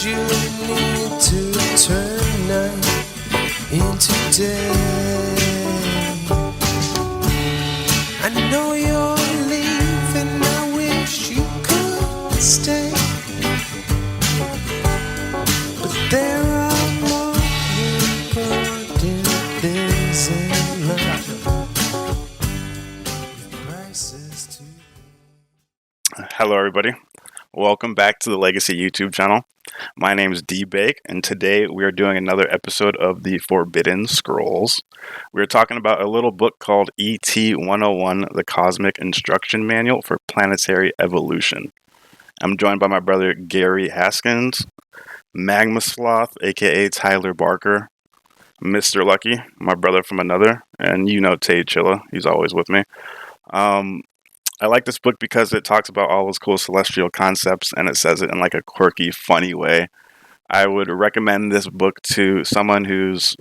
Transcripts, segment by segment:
you need to turn night into day. I know you're leaving, I wish you could stay, but there are more important things in life. Prices to Hello, everybody. Welcome back to the Legacy YouTube channel. My name is D-Bake, and today we are doing another episode of the Forbidden Scrolls. We're talking about a little book called ET 101, the Cosmic Instruction Manual for Planetary Evolution. I'm joined by my brother Gary Haskins, Magma Sloth, aka Tyler Barker, Mr. Lucky, my brother from another, and you know Tay Chilla, he's always with me. I like this book because it talks about all those cool celestial concepts and it says it in like a quirky, funny way. I would recommend this book to someone who's,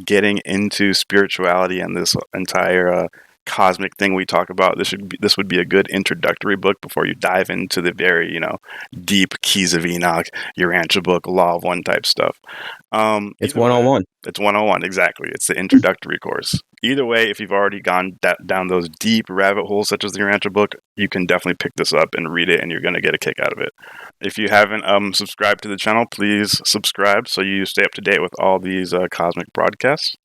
getting into spirituality and this entire cosmic thing we talk about. This would be a good introductory book before you dive into the very, deep Keys of Enoch, Urantian book, Law of One type stuff. It's 101. It's 101, exactly. It's the introductory course. Either way, if you've already gone down those deep rabbit holes, such as the Urantian book, you can definitely pick this up and read it, and you're going to get a kick out of it. If you haven't subscribed to the channel, please subscribe so you stay up to date with all these cosmic broadcasts.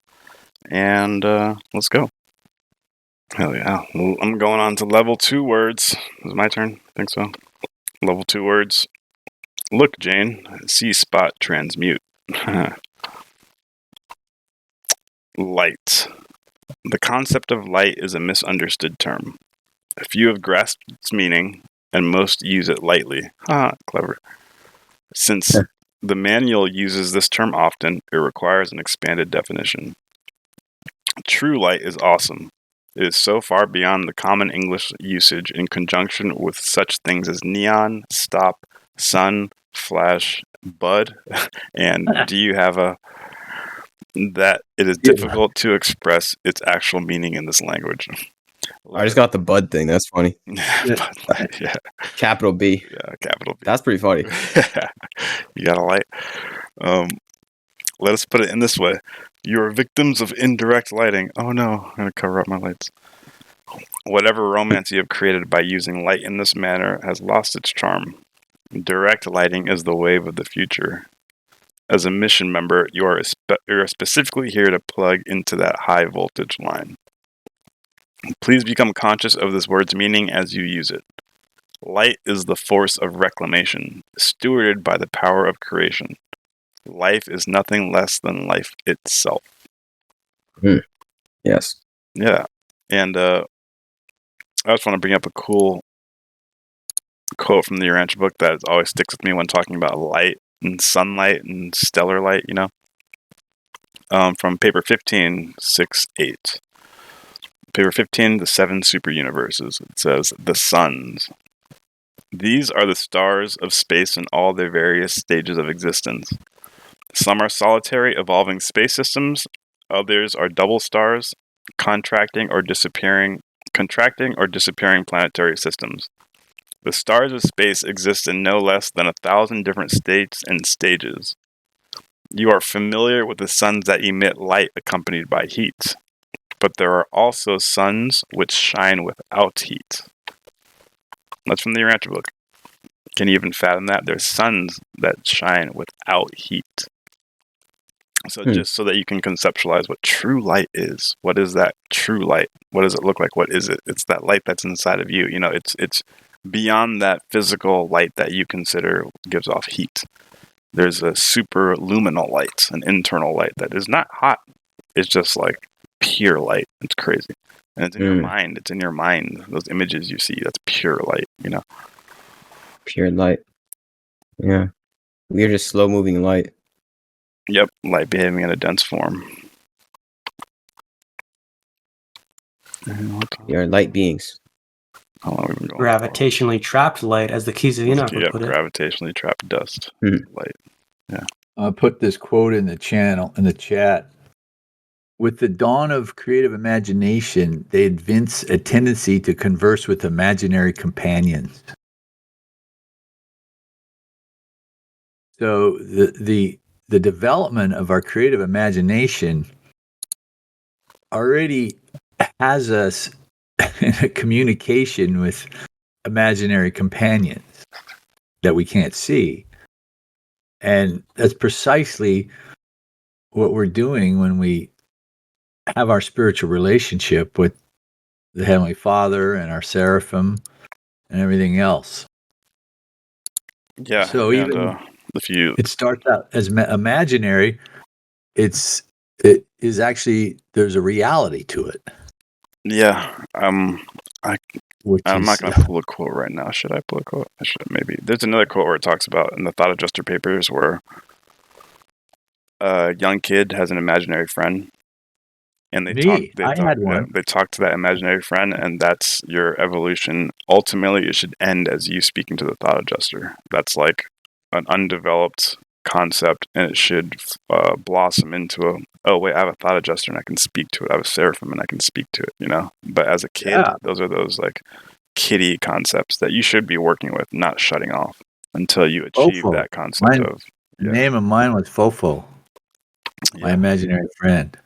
And let's go. Hell yeah. Well, I'm going on to level 2 words. Is it my turn? I think so. Level 2 words. Look, Jane. See spot transmute. Light. The concept of light is a misunderstood term. Few have grasped its meaning, and most use it lightly. Clever. Since the manual uses this term often, it requires an expanded definition. True light is awesome. It is so far beyond the common English usage in conjunction with such things as neon, stop, sun, flash, bud, and do you have a... that it is difficult to express its actual meaning in this language. I just got the bud thing. That's funny. Yeah. Capital B. Yeah, capital B. That's pretty funny. You got a light. Let us put it in this way. You are victims of indirect lighting. Oh no, I'm going to cover up my lights. Whatever romance you have created by using light in this manner has lost its charm. Direct lighting is the wave of the future. As a mission member, you are specifically here to plug into that high voltage line. Please become conscious of this word's meaning as you use it. Light is the force of reclamation, stewarded by the power of creation. Life is nothing less than life itself. Yes. Yeah. And I just want to bring up a cool quote from the Urantian book that always sticks with me when talking about light and sunlight and stellar light, from paper 15, 6-8. Paper 15, the 7 super universes. It says, the suns. These are the stars of space in all their various stages of existence. Some are solitary, evolving space systems. Others are double stars, contracting or disappearing planetary systems. The stars of space exist in no less than 1,000 different states and stages. You are familiar with the suns that emit light accompanied by heat, but there are also suns which shine without heat. That's from the Urantian book. Can you even fathom that? There's suns that shine without heat. So just so that you can conceptualize what true light is. What is that true light? What does it look like? What is it? It's that light that's inside of you. It's beyond that physical light that you consider gives off heat. There's a superluminal light, an internal light that is not hot. It's just like pure light. It's crazy. And it's in your mind. It's in your mind. Those images you see, that's pure light, Pure light. Yeah. We're just slow moving light. Yep, light behaving in a dense form. You're light beings. How long have we been going? Gravitationally trapped light, as the Keys of Enoch would put it. Gravitationally trapped dust. Light. Yeah. I'll put this quote in the chat. With the dawn of creative imagination, they evince a tendency to converse with imaginary companions. So the development of our creative imagination already has us in a communication with imaginary companions that we can't see. And that's precisely what we're doing when we have our spiritual relationship with the Heavenly Father and our seraphim and everything else. Yeah. So and, even if you it starts out as imaginary, it is actually, there's a reality to it. Yeah. Which I'm is, not going to pull a quote right now. Should I pull a quote? I should maybe. There's another quote where it talks about in the Thought Adjuster papers where a young kid has an imaginary friend, and they talk to that imaginary friend, and that's your evolution. Ultimately, it should end as you speaking to the Thought Adjuster. That's like an undeveloped concept, and it should blossom into oh wait, I have a Thought Adjuster and I can speak to it. I have a seraphim and I can speak to it, you know. But as a kid, those are those like kiddie concepts that you should be working with, not shutting off until you achieve that concept The name of mine was Fofo, my imaginary friend.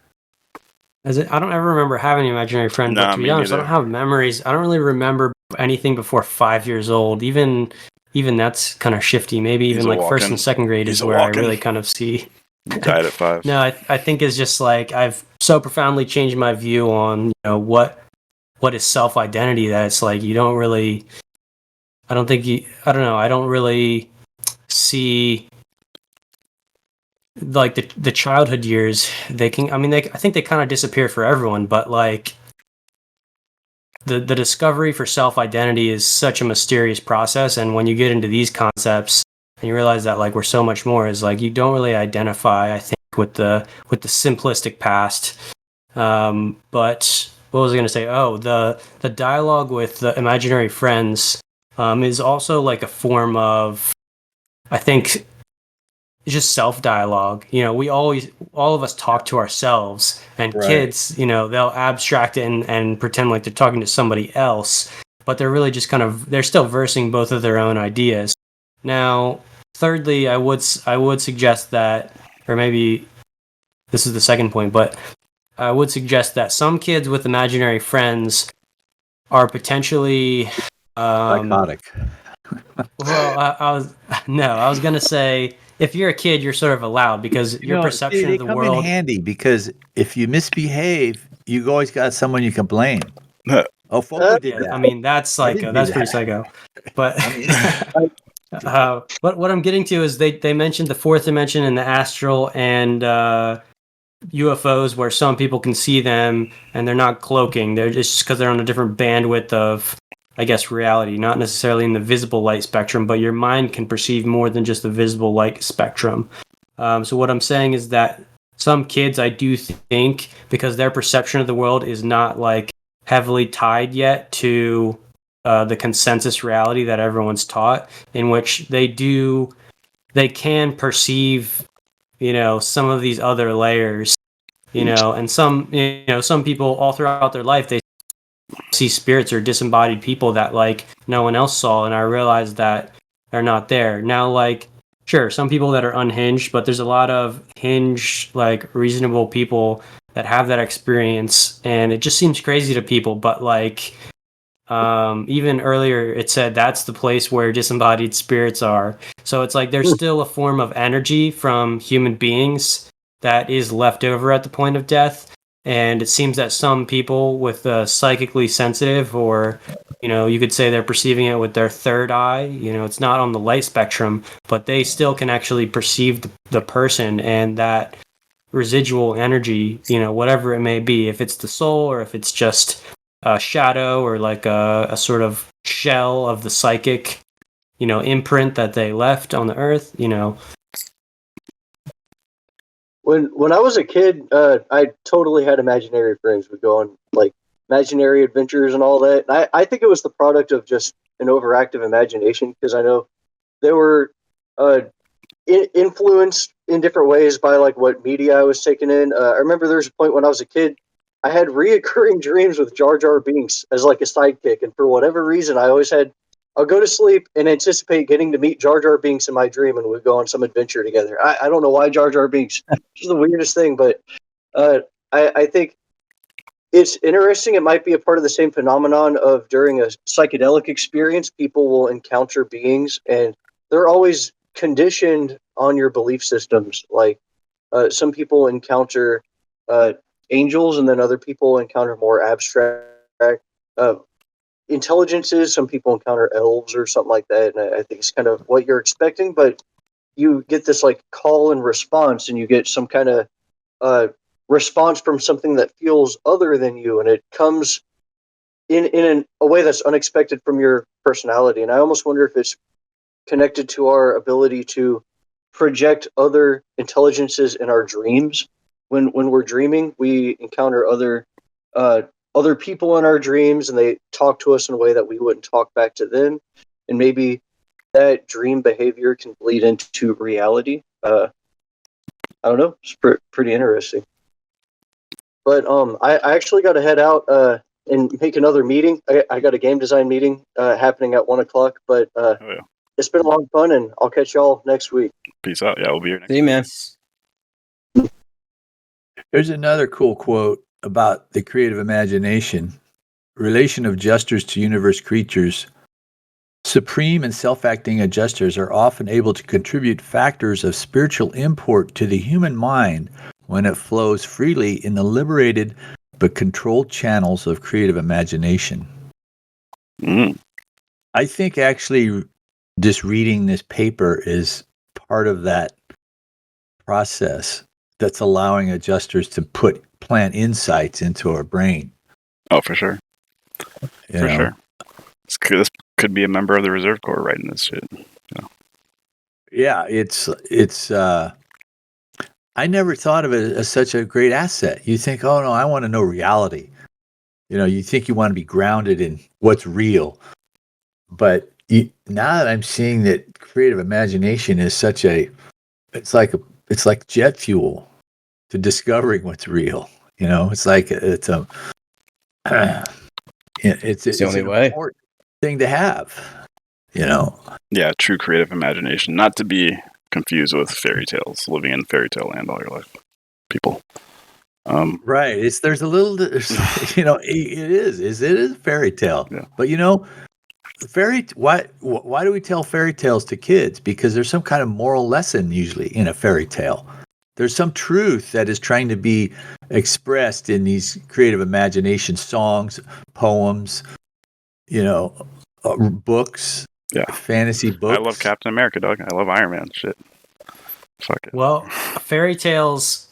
I don't ever remember having an imaginary friend, but to be honest, neither. I don't have memories. I don't really remember anything before 5 years old. Even that's kind of shifty. Maybe even like first and second grade is where I really kind of see. Died at 5. No, I think it's just like I've so profoundly changed my view on what is self-identity that it's like you don't really. I don't know. I don't really see. Like the childhood years, I think they kind of disappear for everyone, but like the discovery for self-identity is such a mysterious process, and when you get into these concepts and you realize that like we're so much more, is like you don't really identify, I think, with the simplistic past. But what was I going to say? Oh, the dialogue with the imaginary friends is also like a form of, I think, just self-dialogue. We all of us talk to ourselves, and kids, they'll abstract it and pretend like they're talking to somebody else, but they're really just they're still versing both of their own ideas. Now, thirdly, I would suggest that, or maybe this is the second point, but I would suggest that some kids with imaginary friends are potentially psychotic. Well, I was going to say, if you're a kid, you're sort of allowed because your perception of the world. They come in handy because if you misbehave, you always got someone you can blame. Fofo did that. I mean, that's psycho. That's pretty psycho. But what I'm getting to is they mentioned the fourth dimension and the astral and UFOs, where some people can see them and they're not cloaking. They're just because they're on a different bandwidth of, I guess, reality, not necessarily in the visible light spectrum, but your mind can perceive more than just the visible light spectrum. So what I'm saying is that some kids, I do think, because their perception of the world is not like heavily tied yet to the consensus reality that everyone's taught, in which they can perceive, some of these other layers, and some people all throughout their life, they see spirits or disembodied people that like no one else saw, and I realized that they're not there. Now, like, sure, some people that are unhinged, but there's a lot of hinged, like, reasonable people that have that experience, and it just seems crazy to people, but like even earlier it said that's the place where disembodied spirits are. So it's like there's still a form of energy from human beings that is left over at the point of death. And it seems that some people with psychically sensitive, or, you could say they're perceiving it with their third eye, it's not on the light spectrum, but they still can actually perceive the person and that residual energy, whatever it may be, if it's the soul or if it's just a shadow or like a sort of shell of the psychic, imprint that they left on the earth, When I was a kid, I totally had imaginary friends. We'd go on like imaginary adventures and all that. And I think it was the product of just an overactive imagination, because I know they were influenced in different ways by like what media I was taking in. I remember there was a point when I was a kid, I had reoccurring dreams with Jar Jar Binks as like a sidekick, and for whatever reason, I always had I'll go to sleep and anticipate getting to meet Jar Jar Binks in my dream, and we go on some adventure together. I don't know why Jar Jar Binks. It's the weirdest thing, but I think it's interesting. It might be a part of the same phenomenon of during a psychedelic experience, people will encounter beings, and they're always conditioned on your belief systems. Like some people encounter angels, and then other people encounter more abstract uh, intelligences. Some people encounter elves or something like that, and I think it's kind of what you're expecting. But you get this like call and response, and you get some kind of uh, response from something that feels other than you, and it comes in a way that's unexpected from your personality. And I almost wonder if it's connected to our ability to project other intelligences in our dreams. When we're dreaming, we encounter other people in our dreams, and they talk to us in a way that we wouldn't talk back to them. And maybe that dream behavior can bleed into reality. I don't know. It's pretty interesting. But I actually got to head out and make another meeting. I got a game design meeting happening at 1:00. But Oh, yeah. it's been a lot of fun, and I'll catch y'all next week. Peace out. Yeah, we'll be here next See you, man. There's another cool quote about the creative imagination. Relation of adjusters to universe creatures. Supreme and self-acting adjusters are often able to contribute factors of spiritual import to the human mind when it flows freely in the liberated but controlled channels of creative imagination. Mm. I think actually just reading this paper is part of that process that's allowing adjusters to plant insights into our brain. Oh, for sure. you For know? sure. This could be a member of the Reserve Corps writing this shit. Yeah, it's I never thought of it as such a great asset. You think, oh no, I want to know reality. You think you want to be grounded in what's real. But now that I'm seeing that creative imagination is such it's like jet fuel to discovering what's real. It's like it's a it's the only an way. important thing to have. Yeah, true creative imagination. Not to be confused with fairy tales, living in fairy tale land all your life. People. Right. There's a little, it is a fairy tale. Yeah. But why do we tell fairy tales to kids? Because there's some kind of moral lesson usually in a fairy tale. There's some truth that is trying to be expressed in these creative imagination songs, poems, books. Yeah. Fantasy books. I love Captain America, dog. I love Iron Man. Shit. Fuck it. Well, fairy tales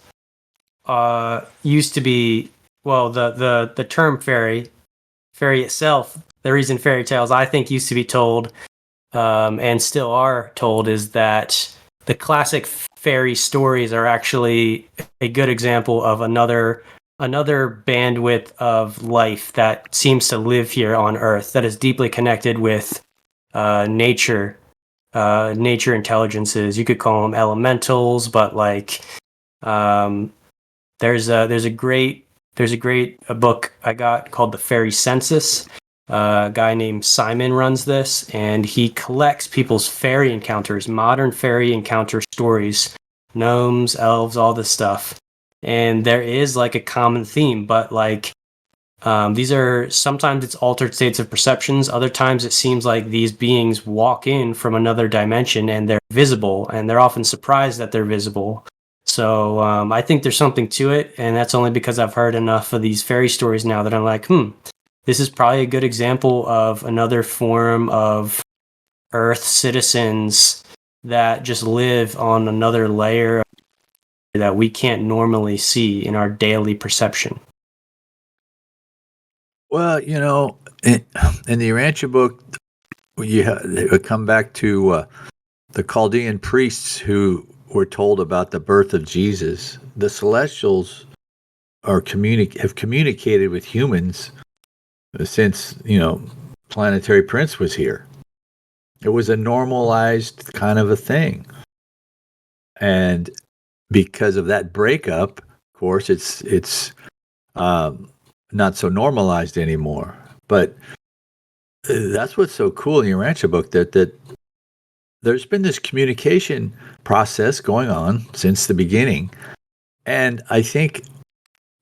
used to be, well, the term fairy itself, the reason fairy tales I think used to be told and still are told is that the classic fairy stories are actually a good example of another bandwidth of life that seems to live here on Earth that is deeply connected with nature intelligences. You could call them elementals, but like there's a great book I got called The Fairy Census. A guy named Simon runs this, and he collects people's fairy encounters, modern fairy encounter stories, gnomes, elves, all this stuff. And there is like a common theme, but like these are, sometimes it's altered states of perceptions. Other times it seems like these beings walk in from another dimension and they're visible, and they're often surprised that they're visible. So I think there's something to it, and that's only because I've heard enough of these fairy stories now that I'm like, this is probably a good example of another form of Earth citizens that just live on another layer that we can't normally see in our daily perception. Well, in the Urantian book, you come back to the Chaldean priests who were told about the birth of Jesus. The Celestials have communicated with humans since Planetary Prince was here. It was a normalized kind of a thing, and because of that breakup, of course, it's not so normalized anymore. But that's what's so cool in the Urantia book, that there's been this communication process going on since the beginning, and I think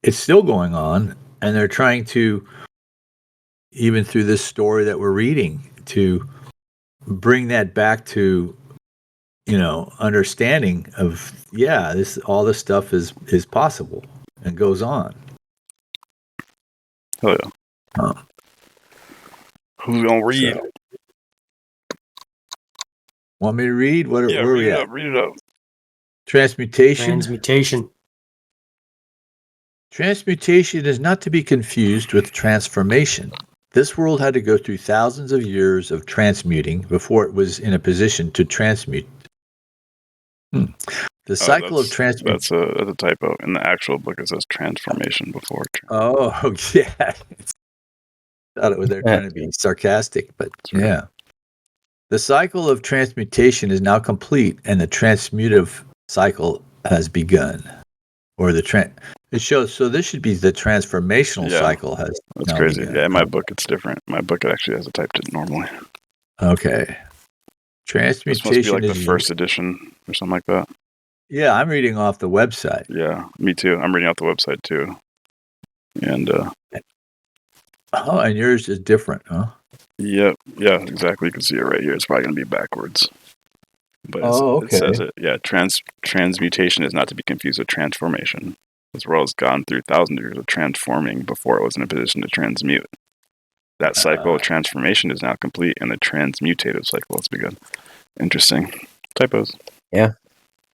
it's still going on, and they're trying to, even through this story that we're reading, to bring that back to, understanding of, all this stuff is possible and goes on. Oh yeah. Who's gonna read? So, want me to read? Where are we at? Read it up. Transmutation. Transmutation is not to be confused with transformation. This world had to go through thousands of years of transmuting before it was in a position to transmute. The cycle of transmutation. That's a typo. In the actual book, it says transformation before. Oh, yeah. Thought it was they're trying to be sarcastic, but yeah. The cycle of transmutation is now complete, and the transmutive cycle has begun. Or it shows. So this should be the transformational cycle has. That's crazy. Begun. Yeah, in my book it's different. My book it actually has a typed it normally. Okay. Transmutation this must be like the first edition or something like that. Yeah, I'm reading off the website. Yeah, me too. I'm reading off the website too. And and yours is different, huh? Yep. Yeah, exactly. You can see it right here. It's probably going to be backwards. But it says it. Yeah, transmutation is not to be confused with transformation. This world has gone through thousands of years of transforming before it was in a position to transmute. That cycle of transformation is now complete, and the transmutative cycle has begun. Interesting. Typos. Yeah.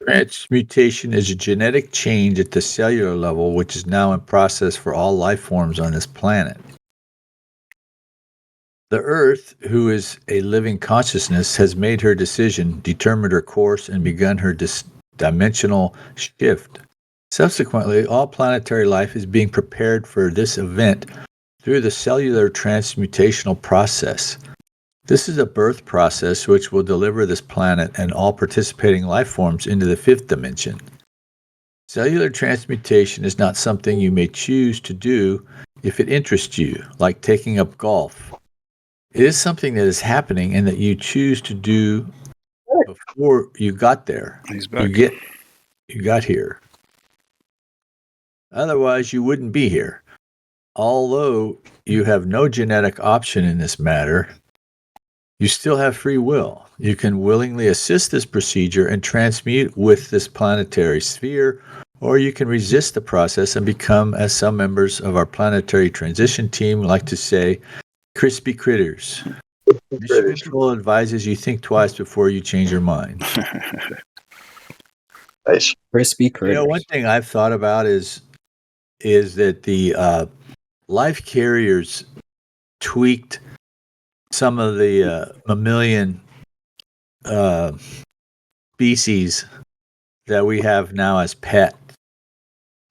Transmutation is a genetic change at the cellular level, which is now in process for all life forms on this planet. The Earth, who is a living consciousness, has made her decision, determined her course, and begun her dimensional shift. Subsequently, all planetary life is being prepared for this event through the cellular transmutational process. This is a birth process which will deliver this planet and all participating life forms into the fifth dimension. Cellular transmutation is not something you may choose to do if it interests you, like taking up golf. It is something that is happening and that you choose to do before you got there. He's back. You got here. Otherwise, you wouldn't be here. Although you have no genetic option in this matter, you still have free will. You can willingly assist this procedure and transmute with this planetary sphere, or you can resist the process and become, as some members of our planetary transition team like to say, crispy critters. Mission Control advises you think twice before you change your mind. Nice. Crispy critters. One thing I've thought about is that the life carriers tweaked some of the mammalian species that we have now as pets,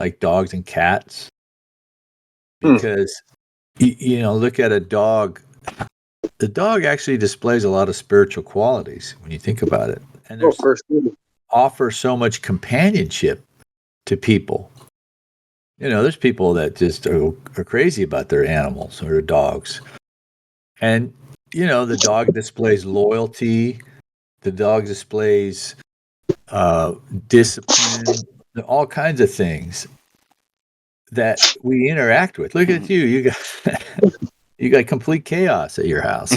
like dogs and cats. Because, look at a dog. The dog actually displays a lot of spiritual qualities when you think about it. And they offer so much companionship to people. There's people that just are crazy about their animals or their dogs. And, the dog displays loyalty. The dog displays discipline, all kinds of things that we interact with. Look at you. You got complete chaos at your house.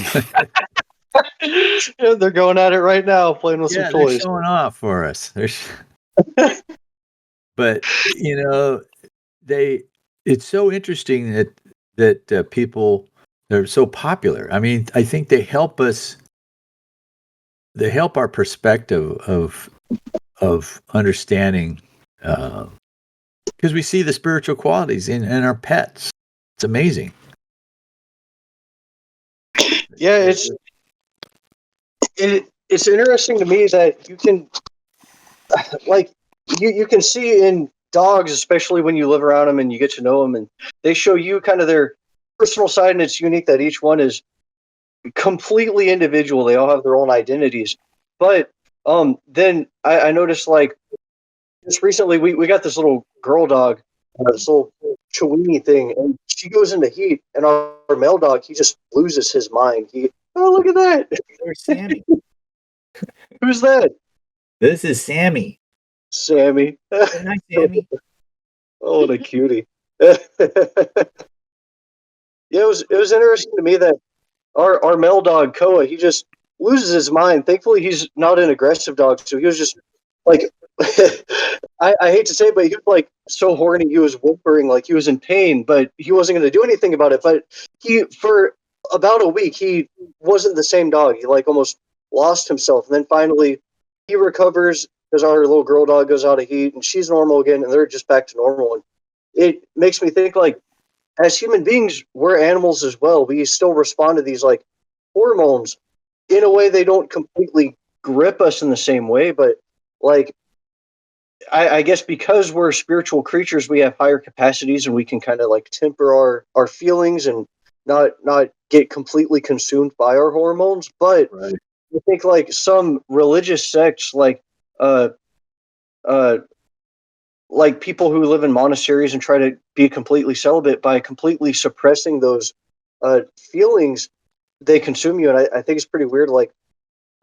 Yeah, they're going at it right now, playing with some toys. They're showing off for us. But, it's so interesting that people, they're so popular. I mean, I think they help us. They help our perspective of understanding, because we see the spiritual qualities in our pets. It's amazing. Yeah, it's interesting to me that you can, like, you can see in dogs, especially when you live around them and you get to know them, and they show you kind of their personal side, and it's unique that each one is completely individual. They all have their own identities. But then I noticed, like, just recently we got this little girl dog, this little Chiweenie thing, and she goes into heat, and our male dog, he just loses his mind. Oh, look at that! There's Sammy. Who's that? This is Sammy. Sammy. Say hi, Sammy. Oh, what a cutie. Yeah, it was interesting to me that our male dog Koa, he just loses his mind. Thankfully, he's not an aggressive dog, so he was just like, I hate to say it, but he was like so horny. He was whimpering, like he was in pain, but he wasn't going to do anything about it. But for about a week, he wasn't the same dog. He like almost lost himself, and then finally he recovers because our little girl dog goes out of heat, and she's normal again, and they're just back to normal. And it makes me think like, as human beings, we're animals as well. We still respond to these like hormones in a way they don't completely grip us in the same way, but like I guess because we're spiritual creatures, we have higher capacities and we can kind of like temper our feelings and not get completely consumed by our hormones. But Right. I think like some religious sects, uh, uh, like people who live in monasteries and try to be completely celibate, by completely suppressing those feelings, they consume you. And I think it's pretty weird. Like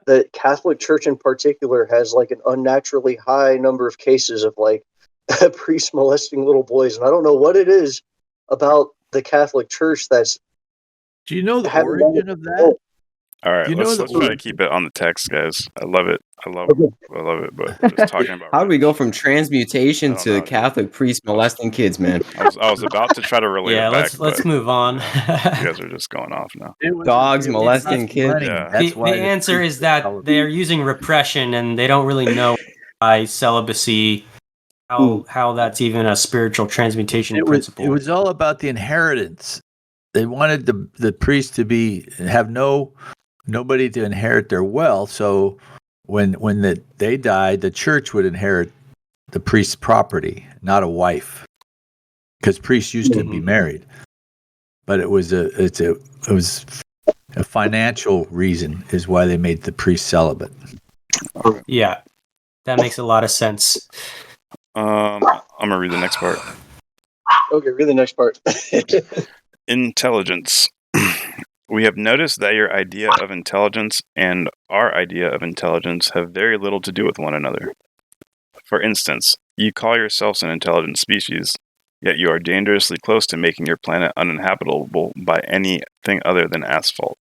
the Catholic Church in particular has like an unnaturally high number of cases of like priests molesting little boys, and I don't know what it is about the Catholic Church that's Do you know the having origin of that? All right, You know let's the try to origin- keep it on the text, guys. I love it. I love it. But just talking about How do we go from transmutation I don't to know, dude. Catholic priest molesting kids, man? I was about to try to relate Yeah, it back. let's but move on. you guys are just going off now. It was Dogs it was molesting not kids? money. Yeah. That's the why answer priests is that celebrate. they're using repression and they don't really know by celibacy how that's even a spiritual transmutation principle. It was all about the inheritance. They wanted the priest to have nobody to inherit their wealth. So when they died, the church would inherit the priest's property, not a wife, because priests used to be married. But it was a financial reason is why they made the priest celibate. Yeah, that makes a lot of sense. I'm gonna read the next part. okay. Read the next part. Intelligence. We have noticed that your idea of intelligence and our idea of intelligence have very little to do with one another. For instance, you call yourselves an intelligent species, yet you are dangerously close to making your planet uninhabitable by anything other than asphalt.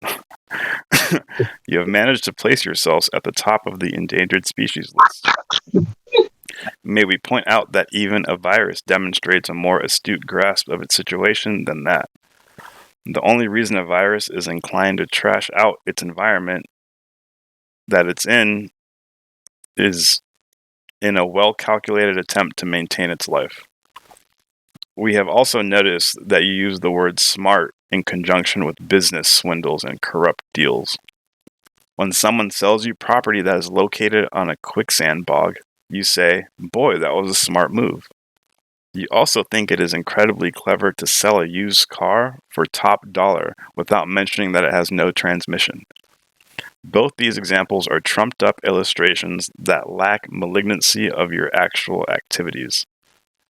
You have managed to place yourselves at the top of the endangered species list. May we point out that even a virus demonstrates a more astute grasp of its situation than that. The only reason a virus is inclined to trash out its environment that it's in is in a well-calculated attempt to maintain its life. We have also noticed that you use the word smart in conjunction with business swindles and corrupt deals. When someone sells you property that is located on a quicksand bog, you say, "Boy, that was a smart move." You also think it is incredibly clever to sell a used car for top dollar without mentioning that it has no transmission. Both these examples are trumped up illustrations that lack malignancy of your actual activities.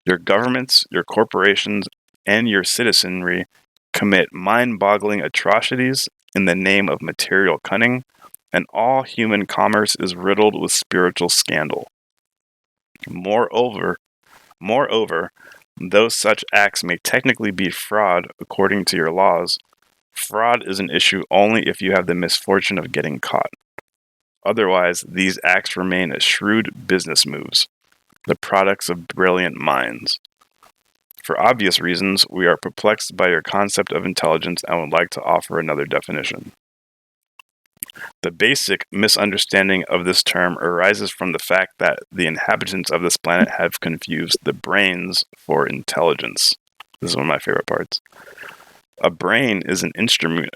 Your governments, your corporations, and your citizenry commit mind-boggling atrocities in the name of material cunning, and all human commerce is riddled with spiritual scandal. Moreover, though such acts may technically be fraud according to your laws, fraud is an issue only if you have the misfortune of getting caught. Otherwise, these acts remain as shrewd business moves, the products of brilliant minds. For obvious reasons, we are perplexed by your concept of intelligence and would like to offer another definition. The basic misunderstanding of this term arises from the fact that the inhabitants of this planet have confused the brains for intelligence. This is one of my favorite parts. A brain is an instrument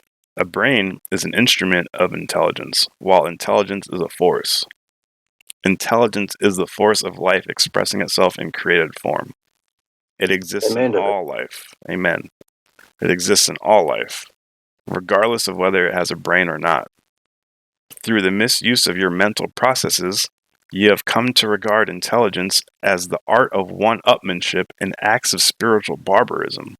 of intelligence, while intelligence is a force. Intelligence is the force of life expressing itself in created form. It exists in all life. Amen. It exists in all life, regardless of whether it has a brain or not. Through the misuse of your mental processes, you have come to regard intelligence as the art of one-upmanship and acts of spiritual barbarism.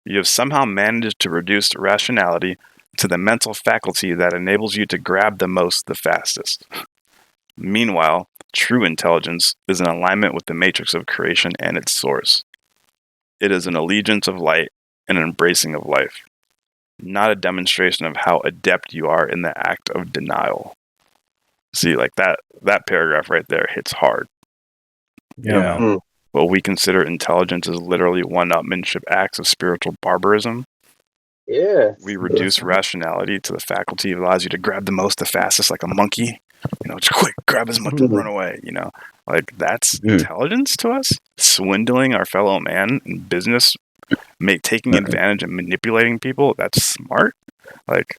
You have somehow managed to reduce rationality to the mental faculty that enables you to grab the most the fastest. Meanwhile, true intelligence is in alignment with the matrix of creation and its source. It is an allegiance of light and an embracing of life, not a demonstration of how adept you are in the act of denial. See, like that paragraph right there hits hard. You know, what we consider intelligence is literally one-upmanship acts of spiritual barbarism. Yeah. We reduce rationality to the faculty that allows you to grab the most, the fastest, like a monkey. You know, just quick, grab as much and run away. You know, like that's intelligence to us. Swindling our fellow man in business, taking advantage and manipulating people. That's smart. Like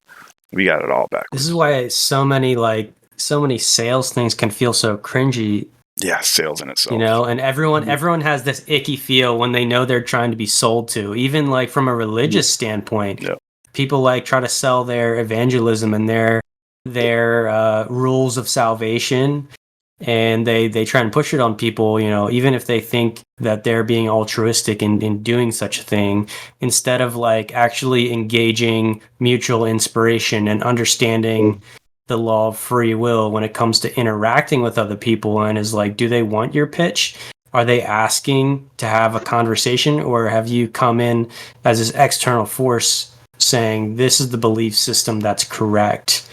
we got it all backwards. This is why so many sales things can feel so cringy. Yeah, sales in itself. You know, and everyone has this icky feel when they know they're trying to be sold to. Even like from a religious standpoint, people like try to sell their evangelism and their rules of salvation, and they try and push it on people. You know, even if they think that they're being altruistic in doing such a thing, instead of like actually engaging mutual inspiration and understanding the law of free will when it comes to interacting with other people, and is like, do they want your pitch? Are they asking to have a conversation, or have you come in as this external force saying this is the belief system that's correct,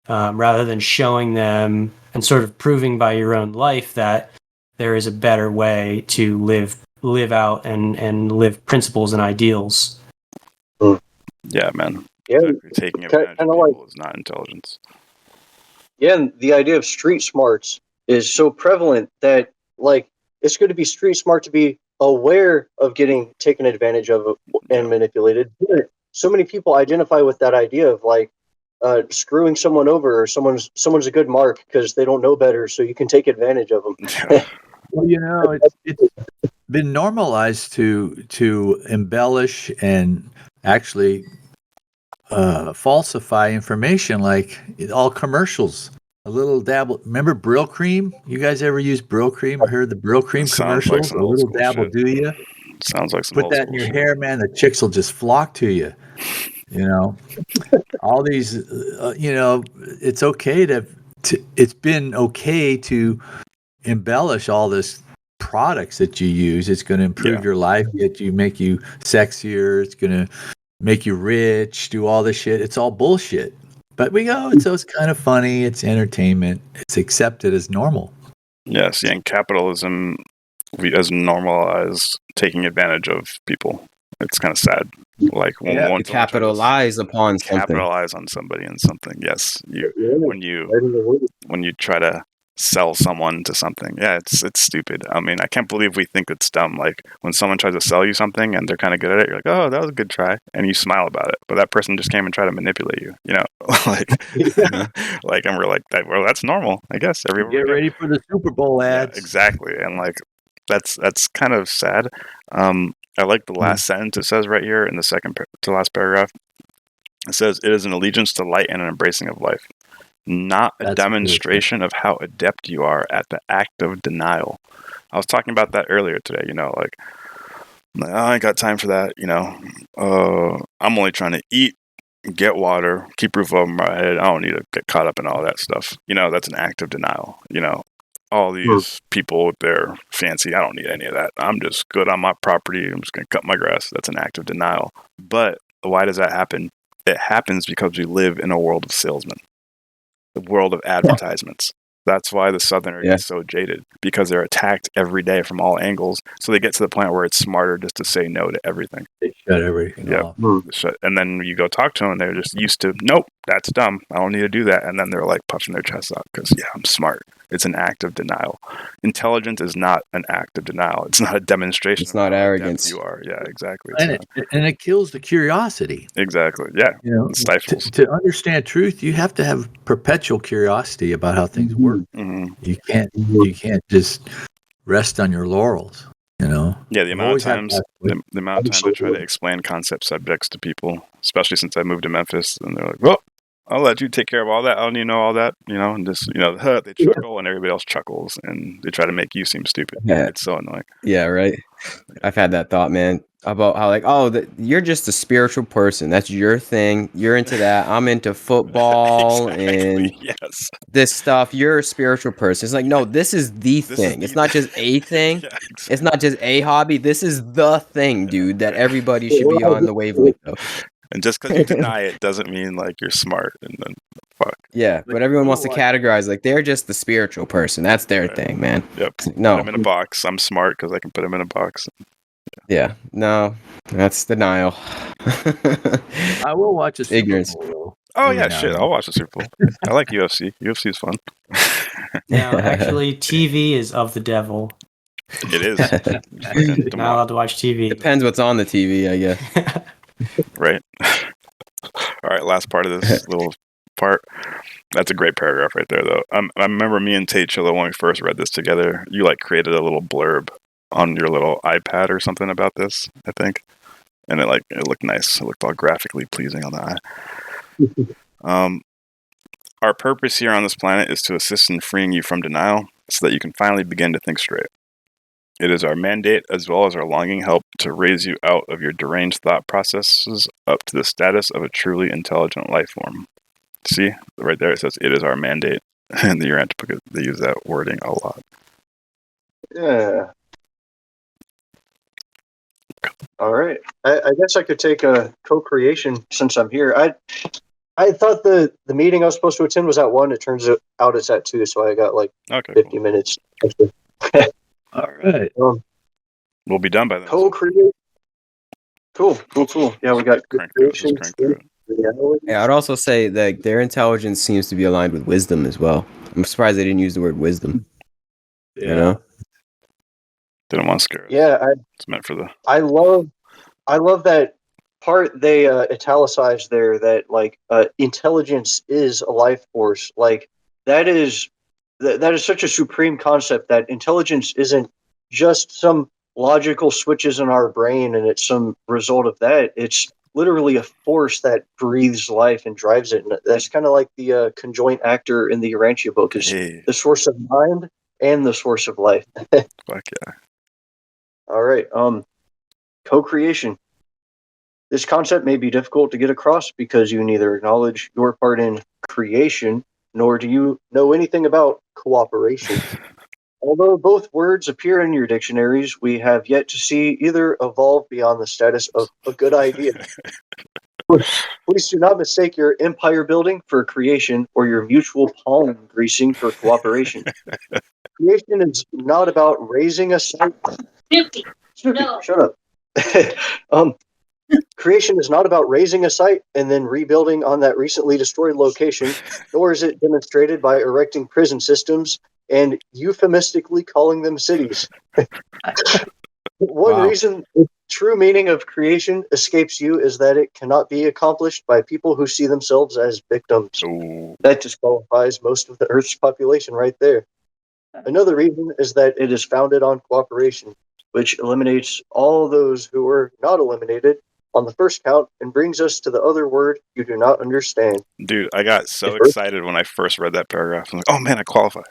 rather than showing them and sort of proving by your own life that there is a better way to live out and live principles and ideals. Yeah, man. Yeah, exactly. Taking advantage of people is not intelligence. Yeah, and the idea of street smarts is so prevalent that, like, it's good to be street smart to be aware of getting taken advantage of and manipulated. But so many people identify with that idea of, like, screwing someone over, or someone's a good mark because they don't know better, so you can take advantage of them. Well, you know, it's been normalized to embellish and actually falsify information, like all commercials. A little dabble. Remember Brill cream? You guys ever use Brill cream or heard the Brill cream commercials? Like a little dabble, shit. do you? Sounds like some Put old that in your shit. hair, man. The chicks will just flock to you. You know, all these. You know, it's okay to. It's been okay to embellish all this products that you use. It's going to improve your life, make you sexier. It's going to make you rich, do all this shit. It's all bullshit. But we go, it's kind of funny. It's entertainment. It's accepted as normal. Yes, yeah, and capitalism has normalized taking advantage of people. It's kind of sad. Like when capitalize upon something. Capitalize on somebody and something. Yes, when you try to sell someone to something. Yeah, it's stupid. I mean, I can't believe we think it's dumb. Like when someone tries to sell you something and they're kind of good at it, you're like, oh, that was a good try, and you smile about it. But that person just came and tried to manipulate you. You know, like, and we're like, well, that's normal, I guess. Get ready for the Super Bowl ads. Yeah, exactly, and like that's kind of sad. I like the last sentence it says right here in the second to last paragraph. It says, "It is an allegiance to light and an embracing of life, not a demonstration of how adept you are at the act of denial." I was talking about that earlier today, you know, like oh, I ain't got time for that, you know. I'm only trying to eat, get water, keep roof over my head. I don't need to get caught up in all that stuff. You know, that's an act of denial. You know, all these people, they're fancy. I don't need any of that. I'm just good on my property. I'm just going to cut my grass. That's an act of denial. But why does that happen? It happens because we live in a world of salesmen. The world of advertisements. That's why the Southerner gets so jaded, because they're attacked every day from all angles. So they get to the point where it's smarter just to say no to everything. They shut everything off. And then you go talk to them, and they're just used to, nope, that's dumb. I don't need to do that. And then they're like puffing their chests out because, I'm smart. It's an act of denial. Intelligence is not an act of denial. It's not a demonstration. It's not arrogance. You are. Yeah, exactly. And it kills the curiosity. Exactly. Yeah. You know, it stifles. To understand truth, you have to have perpetual curiosity about how things work. Mm-hmm. You can't just rest on your laurels. You know. Yeah, the amount of times I try to explain concept subjects to people, especially since I moved to Memphis, and they're like, "Well, I'll let you take care of all that. I don't need to know all that," you know, and just, they chuckle and everybody else chuckles and they try to make you seem stupid. Yeah. It's so annoying. Yeah, right. I've had that thought, man. about how like, oh, you're just a spiritual person. That's your thing. You're into that. I'm into football and Yes. this stuff. You're a spiritual person. It's like, no, this is the This is thing. It's the not just a thing. Yeah, It's not just a hobby. This is the thing, dude, that everybody should be on the wavelength of. And just because you deny it doesn't mean like you're smart. And then fuck. Yeah, but everyone wants to categorize like they're just the spiritual person. That's their Right. thing, man. Yep. No. Put them in a box. I'm smart because I can put them in a box. Yeah, no, that's denial. I will watch a Super Ignorance. Bowl, though. Oh Every yeah, now shit. and I'll watch the Super Bowl. I like UFC. UFC is fun. No, actually, TV is of the devil. It is. Fucking Not allowed to watch TV. Depends what's on the TV, I guess. Right. All right. Last part of this little part. That's a great paragraph right there, though. I remember me and Tate Chilla when we first read this together. You like created a little blurb on your little iPad or something about this, I think, and it looked nice. It looked all graphically pleasing on the eye. Our purpose here on this planet is to assist in freeing you from denial, so that you can finally begin to think straight. It is our mandate, as well as our longing help, to raise you out of your deranged thought processes up to the status of a truly intelligent life form. See, right there it says, it is our mandate. In the Urantian book, they use that wording a lot. Yeah. All right. I guess I could take a co-creation since I'm here. I thought the meeting I was supposed to attend was at 1. It turns out it's at 2, so I got like Okay, 50 cool. minutes. All right. We'll be done by then. Co-create. Cool. Yeah, we got Crank through it. Just co-creation. crank through it. Reality. Yeah, I'd also say that their intelligence seems to be aligned with wisdom as well. I'm surprised they didn't use the word wisdom. Yeah. You know? Didn't want to scare us. Yeah, It's meant for the... I love that part they italicized there, that like intelligence is a life force. Like that is such a supreme concept, that intelligence isn't just some logical switches in our brain and it's some result of that. It's literally a force that breathes life and drives it. And that's kind of like the conjoint actor in the Urantian book, is Hey, the source of mind and the source of life. fuck yeah. All right. Co-creation. This concept may be difficult to get across because you neither acknowledge your part in creation, nor do you know anything about cooperation. Although both words appear in your dictionaries, we have yet to see either evolve beyond the status of a good idea. Please do not mistake your empire building for creation or your mutual palm greasing for cooperation. Creation is not about raising a site. Snoopy, shut up. Creation is not about raising a site and then rebuilding on that recently destroyed location, nor is it demonstrated by erecting prison systems and euphemistically calling them cities. One Wow. reason the true meaning of creation escapes you is that it cannot be accomplished by people who see themselves as victims. Ooh. That disqualifies most of the Earth's population right there. Another reason is that it is founded on cooperation, which eliminates all those who were not eliminated on the first count and brings us to the other word you do not understand. Dude, I got so If Earth- excited when I first read that paragraph. I'm like, oh man, I qualify.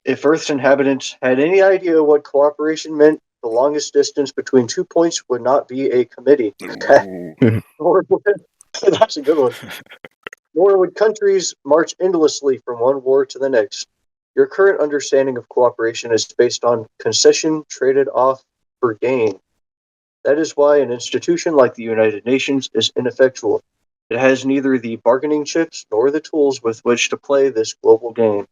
If Earth's inhabitants had any idea what cooperation meant, the longest distance between 2 points would not be a committee. Ooh. That's a good one. Nor would countries march endlessly from one war to the next. Your current understanding of cooperation is based on concession traded off for gain. That is why an institution like the United Nations is ineffectual. It has neither the bargaining chips nor the tools with which to play this global game.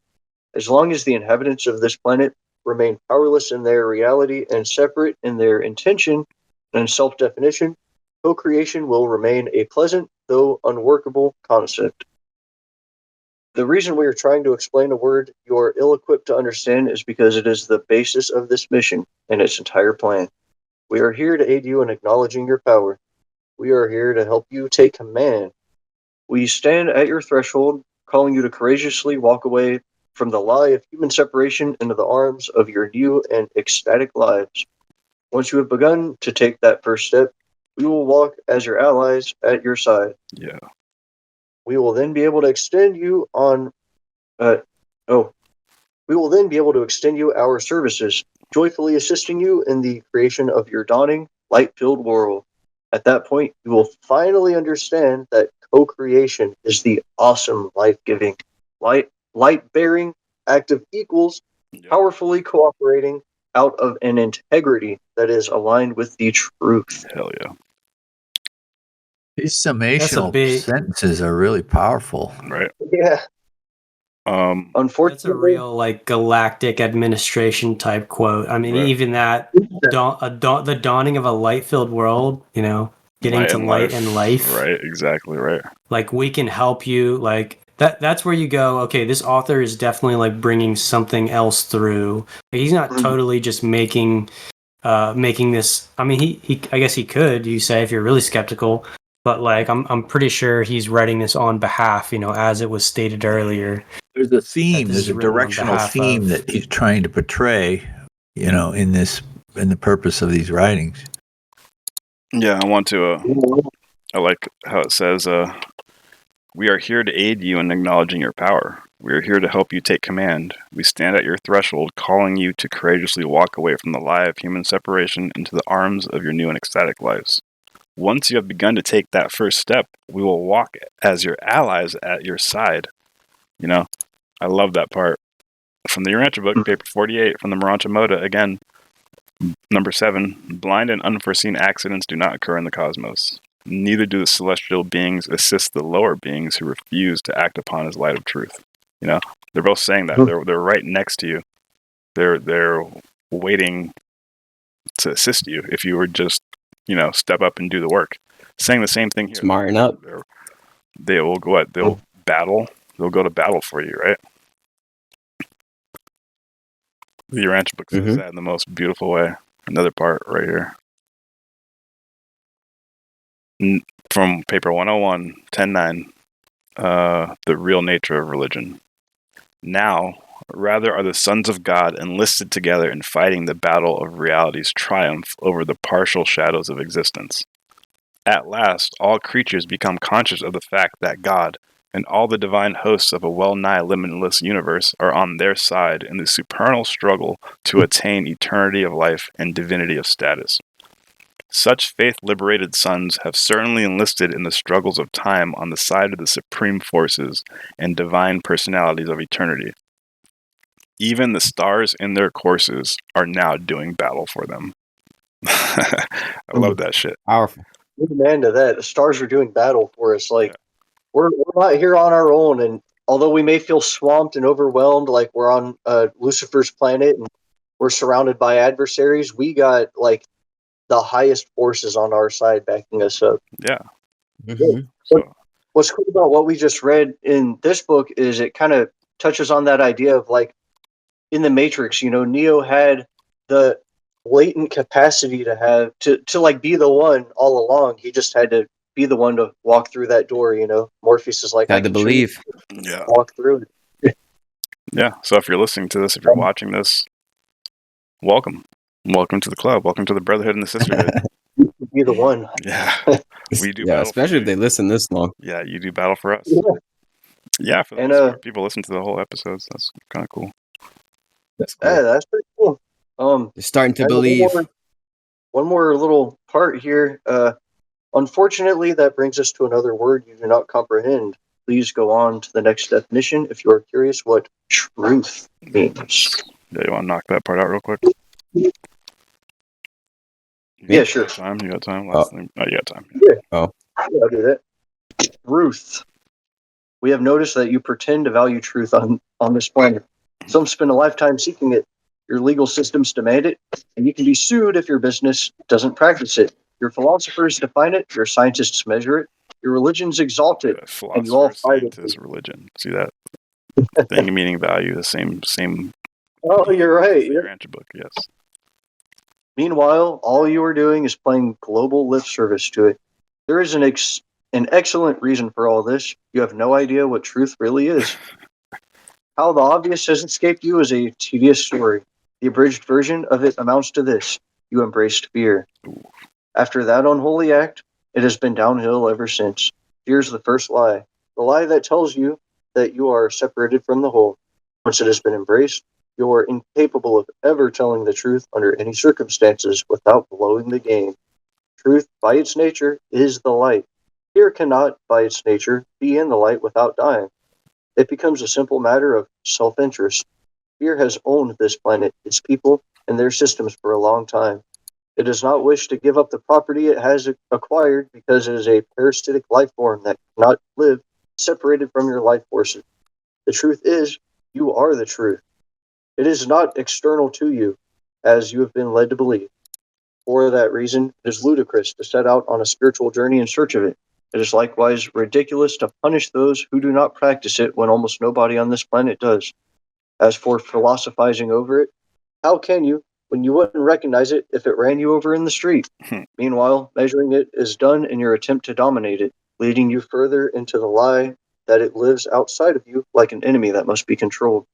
As long as the inhabitants of this planet remain powerless in their reality and separate in their intention and self-definition, co-creation will remain a pleasant, though unworkable, concept. The reason we are trying to explain a word you are ill-equipped to understand is because it is the basis of this mission and its entire plan. We are here to aid you in acknowledging your power. We are here to help you take command. We stand at your threshold, calling you to courageously walk away from the lie of human separation into the arms of your new and ecstatic lives. Once you have begun to take that first step, we will walk as your allies at your side. Yeah. We will then be able to extend you on. We will then be able to extend you our services, joyfully assisting you in the creation of your dawning, light-filled world. At that point, you will finally understand that co-creation is the awesome, life-giving, light-bearing act of equals Yep. powerfully cooperating out of an integrity that is aligned with the truth. Hell yeah. These summational big- sentences are really powerful. Right. Yeah, Um. That's a unfortunately, real like galactic administration type quote. I mean, Right. even that the dawning of a light-filled world, you know, getting Light to and light life. and life. Right. Exactly. Right. Like we can help you. Like that's where you go. Okay, this author is definitely like bringing something else through. Like, he's not Mhm. totally just making this. I mean, he I guess he could. You say if you're really skeptical. But like I'm pretty sure he's writing this on behalf, you know, as it was stated earlier. There's a theme, this is there's a written on directional behalf theme of- that he's trying to portray, in the purpose of these writings. Yeah. I want to. I like how it says, "We are here to aid you in acknowledging your power. We are here to help you take command. We stand at your threshold, calling you to courageously walk away from the lie of human separation into the arms of your new and ecstatic lives. Once you have begun to take that first step, we will walk as your allies at your side." You know, I love that part. From the Urantian book, paper 48, from the Monochromatic, again, number 7, blind and unforeseen accidents do not occur in the cosmos. Neither do the celestial beings assist the lower beings who refuse to act upon his light of truth. You know, they're both saying that. They're right next to you. They're waiting to assist you if you were just, step up and do the work. Saying the same thing here. Smarten up. They will go what? They'll battle. They'll go to battle for you, right? The Urantian book says that in the most beautiful way. Another part right here. From paper 101, 10.9, the real nature of religion. Now, rather are the sons of God enlisted together in fighting the battle of reality's triumph over the partial shadows of existence. At last, all creatures become conscious of the fact that God and all the divine hosts of a well-nigh limitless universe are on their side in the supernal struggle to attain eternity of life and divinity of status. Such faith-liberated sons have certainly enlisted in the struggles of time on the side of the supreme forces and divine personalities of eternity. Even the stars in their courses are now doing battle for them. I love that shit. Powerful. Amen to that. The stars are doing battle for us. Like, we're not here on our own, and although we may feel swamped and overwhelmed, like we're on Lucifer's planet and we're surrounded by adversaries, we got like the highest forces on our side backing us up. Yeah. Mhm. So, What's cool about what we just read in this book is it kind of touches on that idea of like in the Matrix, Neo had the latent capacity to like be the one all along. He just had to be the one to walk through that door. Morpheus is like, I Had to can show you, believe. yeah. walk through it. Yeah. So if you're listening to this, if you're watching this, welcome. Welcome to the club. Welcome to the brotherhood and the sisterhood. Be the one. Yeah. We do Yeah, battle for especially you. if they listen this long. Yeah, you do battle for us. Yeah. Yeah, for the And, most part, people listen to the whole episodes. That's kind of cool. That's cool. Yeah, that's pretty cool. They're starting to and believe. One more little part here. Unfortunately, that brings us to another word you do not comprehend. Please go on to the next definition if you are curious what truth means. Yeah, you want to knock that part out real quick? Yeah, sure. You got time? You got time? Oh. You got time. Yeah. Oh. Yeah, I'll do that. Truth. We have noticed that you pretend to value truth on this planet. Some spend a lifetime seeking it. Your legal systems demand it, and you can be sued if your business doesn't practice it. Your philosophers define it, your scientists measure it, your religions exalt it, and you all Philosopher, fight it. scientist, religion. See that? Thing, meaning, value, the same. Oh, you're right. Your Yeah. answer book, yes. Meanwhile, all you are doing is playing global lip service to it. There is an excellent reason for all this. You have no idea what truth really is. How the obvious has escaped you is a tedious story. The abridged version of it amounts to this. You embraced fear. After that unholy act, it has been downhill ever since. Fear is the first lie. The lie that tells you that you are separated from the whole. Once it has been embraced, You're incapable of ever telling the truth under any circumstances without blowing the game. Truth, by its nature, is the light. Fear cannot, by its nature, be in the light without dying. It becomes a simple matter of self-interest. Fear has owned this planet, its people, and their systems for a long time. It does not wish to give up the property it has acquired because it is a parasitic life form that cannot live separated from your life forces. The truth is, you are the truth. It is not external to you, as you have been led to believe. For that reason, it is ludicrous to set out on a spiritual journey in search of it. It is likewise ridiculous to punish those who do not practice it when almost nobody on this planet does. As for philosophizing over it, how can you when you wouldn't recognize it if it ran you over in the street? Meanwhile, measuring it is done in your attempt to dominate it, leading you further into the lie that it lives outside of you like an enemy that must be controlled.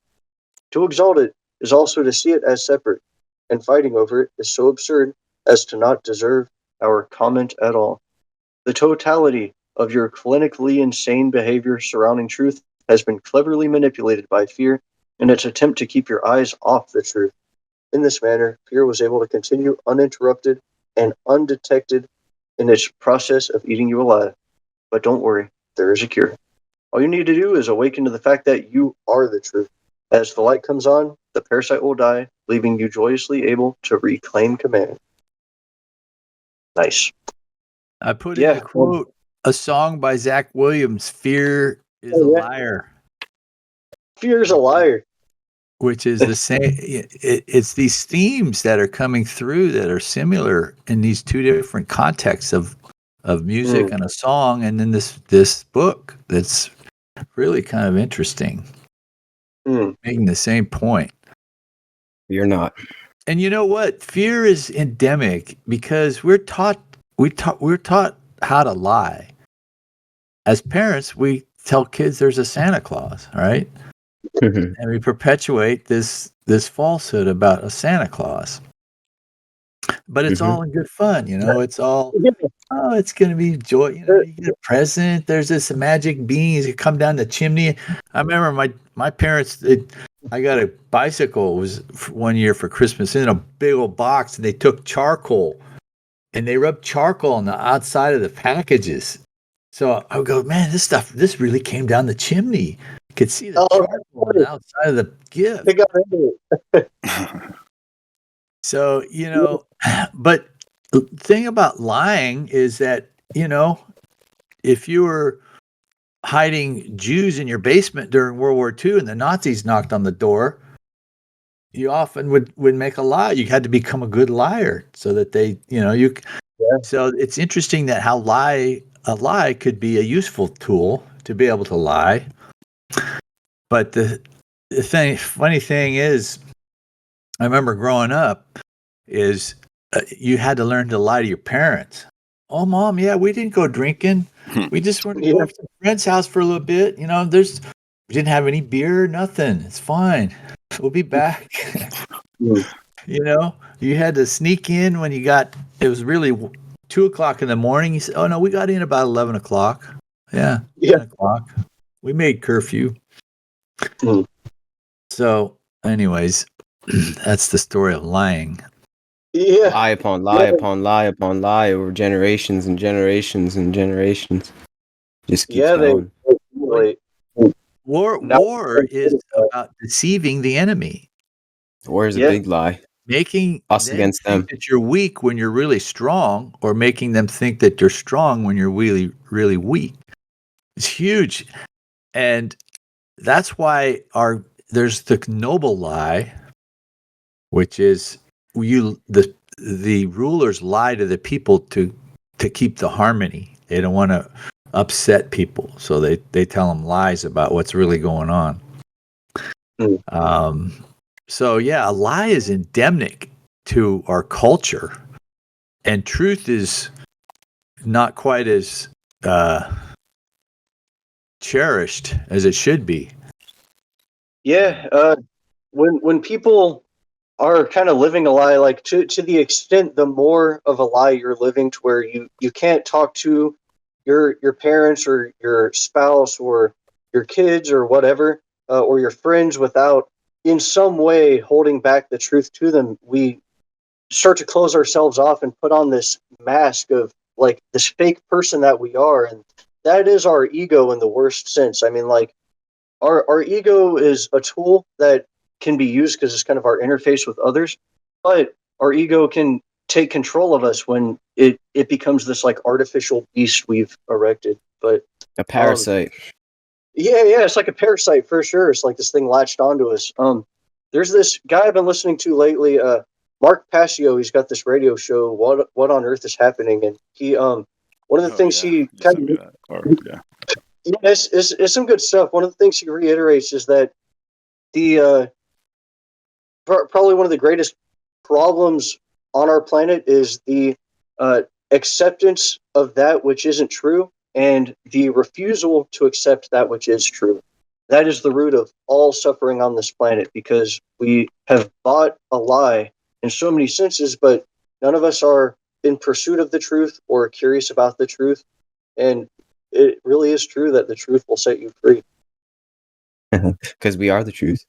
To exalt it is also to see it as separate, and fighting over it is so absurd as to not deserve our comment at all. The totality of your clinically insane behavior surrounding truth has been cleverly manipulated by fear in its attempt to keep your eyes off the truth. In this manner, fear was able to continue uninterrupted and undetected in its process of eating you alive. But don't worry, there is a cure. All you need to do is awaken to the fact that you are the truth. As the light comes on, the parasite will die, leaving you joyously able to reclaim command. Nice. I put in the quote, a song by Zach Williams, "Fear is a liar." Fear is a liar. Which is the same. It's these themes that are coming through that are similar in these two different contexts of music and a song, and then this book that's really kind of interesting, making the same point. You're not. And you know what? Fear is endemic because we're taught how to lie. As parents, we tell kids there's a Santa Claus, right? And we perpetuate this falsehood about a Santa Claus. But it's all in good fun, you know. It's all, oh, it's going to be joy. You know, you get a present. There's this magic beans that come down the chimney. I remember my parents, I got a bicycle. It was one year for Christmas in a big old box, and they took charcoal and they rubbed charcoal on the outside of the packages. So I would go, man, this really came down the chimney. You could see the charcoal on the outside of the gift. They got into it. So, you know, but the thing about lying is that, you know, if you were hiding Jews in your basement during World War II and the Nazis knocked on the door, you often would make a lie. You had to become a good liar so that they, you know, So it's interesting that how a lie could be a useful tool to be able to lie. But the funny thing is, I remember growing up, is you had to learn to lie to your parents. Oh, Mom, yeah, we didn't go drinking. We just went to go to a friend's house for a little bit. You know, we didn't have any beer, nothing. It's fine. We'll be back. You know, you had to sneak in when it was really 2:00 in the morning. You said, oh, no, we got in about 11 o'clock. Yeah. 10 o'clock. We made curfew. So, anyways, that's the story of lying. Yeah. Lie upon lie upon lie upon lie over generations and generations and generations. Just keeps going. War is about deceiving the enemy. War is a big lie. Making us against them. That you're weak when you're really strong, or making them think that you're strong when you're really, really weak. It's huge. And that's why there's the noble lie, which is the rulers lie to the people to keep the harmony. They don't want to upset people, so they tell them lies about what's really going on. So yeah, a lie is endemic to our culture, and truth is not quite as cherished as it should be. Yeah, when people are kind of living a lie, like to the extent the more of a lie you're living, to where you can't talk to your parents or your spouse or your kids or whatever, or your friends without in some way holding back the truth to them, we start to close ourselves off and put on this mask of like this fake person that we are, and that is our ego in the worst sense. I mean, like our ego is a tool that can be used because it's kind of our interface with others, but our ego can take control of us when it becomes this like artificial beast we've erected. But A parasite. yeah, it's like a parasite for sure. It's like this thing latched onto us. There's this guy I've been listening to lately, Mark Passio. He's got this radio show, What on Earth is Happening, and he one of the things yeah. he You kind sent me of that. Or, yeah. yeah, it's some good stuff. One of the things he reiterates is that the probably one of the greatest problems on our planet is the acceptance of that which isn't true and the refusal to accept that which is true. That is the root of all suffering on this planet because we have bought a lie in so many senses, but none of us are in pursuit of the truth or curious about the truth. And it really is true that the truth will set you free. Because we are the truth.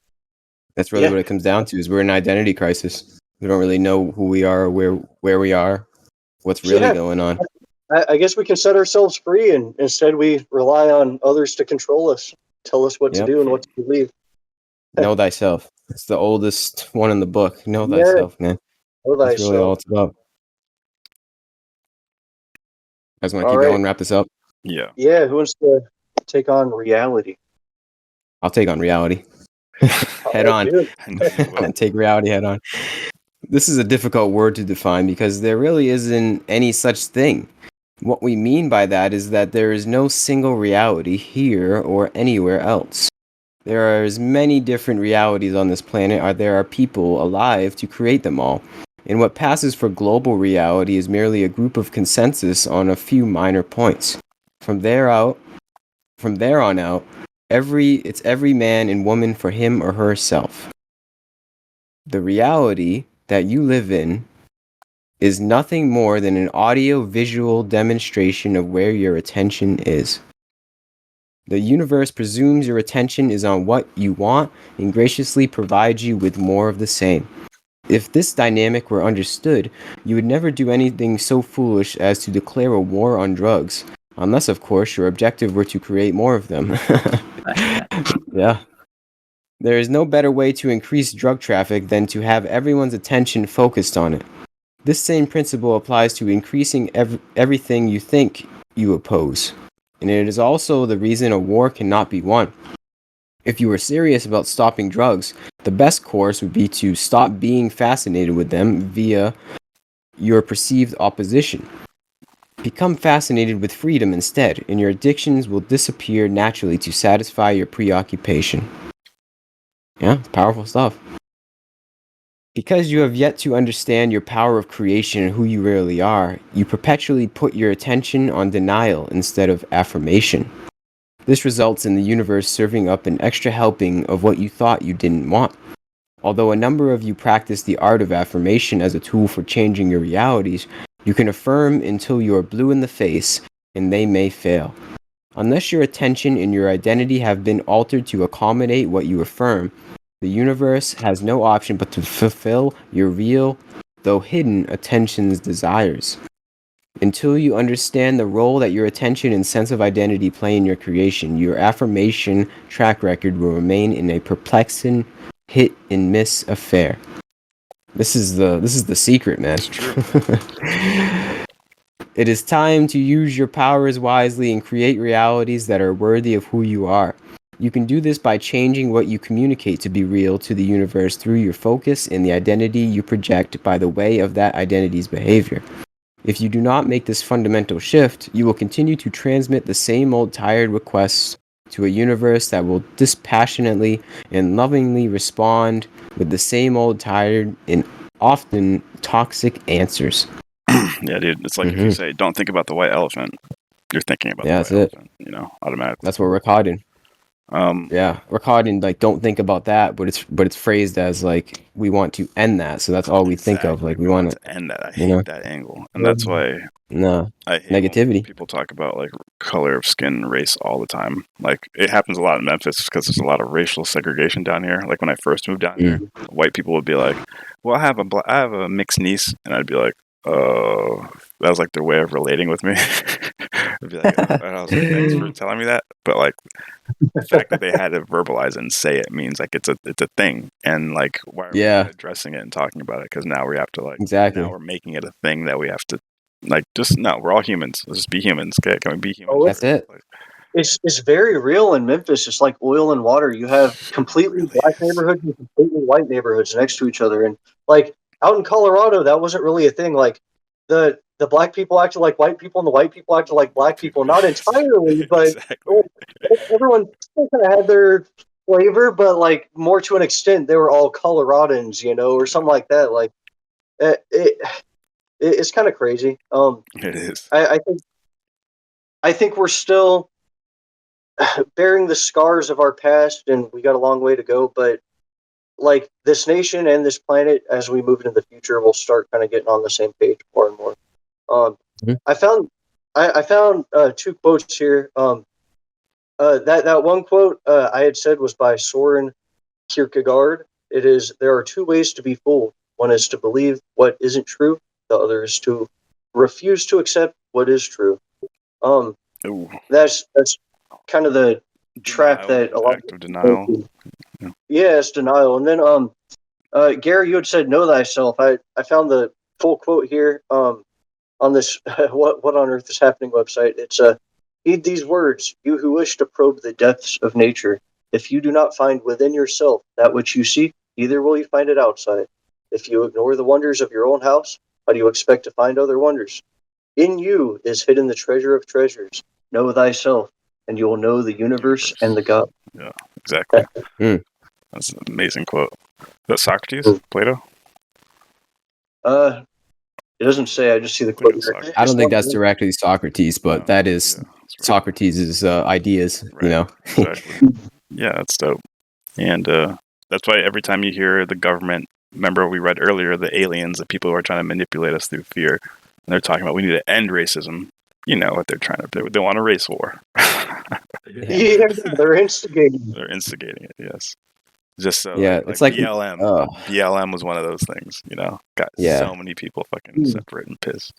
That's really Yeah. what it comes down to. Is we're in an identity crisis. We don't really know who we are, where we are, what's really Yeah. going on. I guess we can set ourselves free, and instead we rely on others to control us, tell us what to Yep. do and what to believe. Know thyself. It's the oldest one in the book. Know Yeah. thyself, man. Know That's really all thyself. it's about. I just want to All keep right. going, wrap this up. Yeah. Yeah, who wants to take on reality? I'll take on reality. Head All on. right, dude. I knew you I'm would. gonna take reality head on. This is a difficult word to define because there really isn't any such thing. What we mean by that is that there is no single reality here or anywhere else. There are as many different realities on this planet as there are people alive to create them all. And what passes for global reality is merely a group of consensus on a few minor points. From there on out, it's every man and woman for him or herself. The reality that you live in is nothing more than an audio-visual demonstration of where your attention is. The universe presumes your attention is on what you want and graciously provides you with more of the same. If this dynamic were understood, you would never do anything so foolish as to declare a war on drugs, unless, of course, your objective were to create more of them. Yeah. There is no better way to increase drug traffic than to have everyone's attention focused on it. This same principle applies to increasing everything you think you oppose. And it is also the reason a war cannot be won. If you are serious about stopping drugs, the best course would be to stop being fascinated with them via your perceived opposition. Become fascinated with freedom instead, and your addictions will disappear naturally to satisfy your preoccupation. Yeah, it's powerful stuff. Because you have yet to understand your power of creation and who you really are, you perpetually put your attention on denial instead of affirmation. This results in the universe serving up an extra helping of what you thought you didn't want. Although a number of you practice the art of affirmation as a tool for changing your realities, you can affirm until you are blue in the face, and they may fail. Unless your attention and your identity have been altered to accommodate what you affirm, the universe has no option but to fulfill your real, though hidden, attention's desires. Until you understand the role that your attention and sense of identity play in your creation, your affirmation track record will remain in a perplexing hit and miss affair. This is the secret, man. It's true. It is time to use your powers wisely and create realities that are worthy of who you are. You can do this by changing what you communicate to be real to the universe through your focus and the identity you project by the way of that identity's behavior. If you do not make this fundamental shift, you will continue to transmit the same old tired requests to a universe that will dispassionately and lovingly respond with the same old tired and often toxic answers. Yeah, dude. It's like if you say, "Don't think about the white elephant," you're thinking about the That's white it. elephant. Automatically. That's what we're caught in. Yeah, we're caught in like don't think about that, but it's phrased as like we want to end that, so that's all we think of. Like we want to end that. I you know, hate that angle, and that's why no I hate when negativity. people talk about like color of skin, race all the time. Like it happens a lot in Memphis because there's a lot of racial segregation down here. Like when I first moved down here, white people would be like, "Well, I have a mixed niece," and I'd be like, "Oh," that was like their way of relating with me. I'd be like, and I was like, "Thanks for telling me that," but like the fact that they had to verbalize it and say it means like it's a thing, and like why are we Yeah. not addressing it and talking about it? Because now we have to like Exactly. now we're making it a thing that we have to like just no. We're all humans. Let's just be humans. Okay, can we be humans? Oh, That's it. It's very real in Memphis. It's like oil and water. You have completely black neighborhoods and completely white neighborhoods next to each other. And like out in Colorado, that wasn't really a thing. Like the black people acted like white people and the white people acted like black people. Not entirely, but Exactly. everyone still kind of had their flavor, but like more to an extent, they were all Coloradans, or something like that. Like it's kind of crazy. It is. I think we're still bearing the scars of our past, and we got a long way to go. But like this nation and this planet, as we move into the future, will start kind of getting on the same page more and more. Mhm. I found two quotes here. That one quote I had said was by Soren Kierkegaard. It is, there are two ways to be fooled. One is to believe what isn't true. The other is to refuse to accept what is true. Ooh. That's kind of the trap that a lot act of denial. Yeah, it's denial. And then Gary, you had said know thyself. I found the full quote here on this what on earth is happening website. It's heed these words, you who wish to probe the depths of nature. If you do not find within yourself that which you seek, neither will you find it outside. If you ignore the wonders of your own house, how do you expect to find other wonders? In you is hidden the treasure of treasures. Know thyself, and you will know the universe and the God. Yeah, exactly. That's an amazing quote. Is that Socrates? Plato? It doesn't say. I just see the quote here. I don't think that's directly Socrates, but that is Socrates' ideas. Right. Exactly. Yeah, that's dope. And that's why every time you hear the government, remember we read earlier, the aliens, the people who are trying to manipulate us through fear, and they're talking about we need to end racism. You know what they're trying to do. They want a race war. Yeah, they're instigating. They're instigating it, yes. Just so, it's like BLM. BLM was one of those things, got so many people fucking separate and pissed.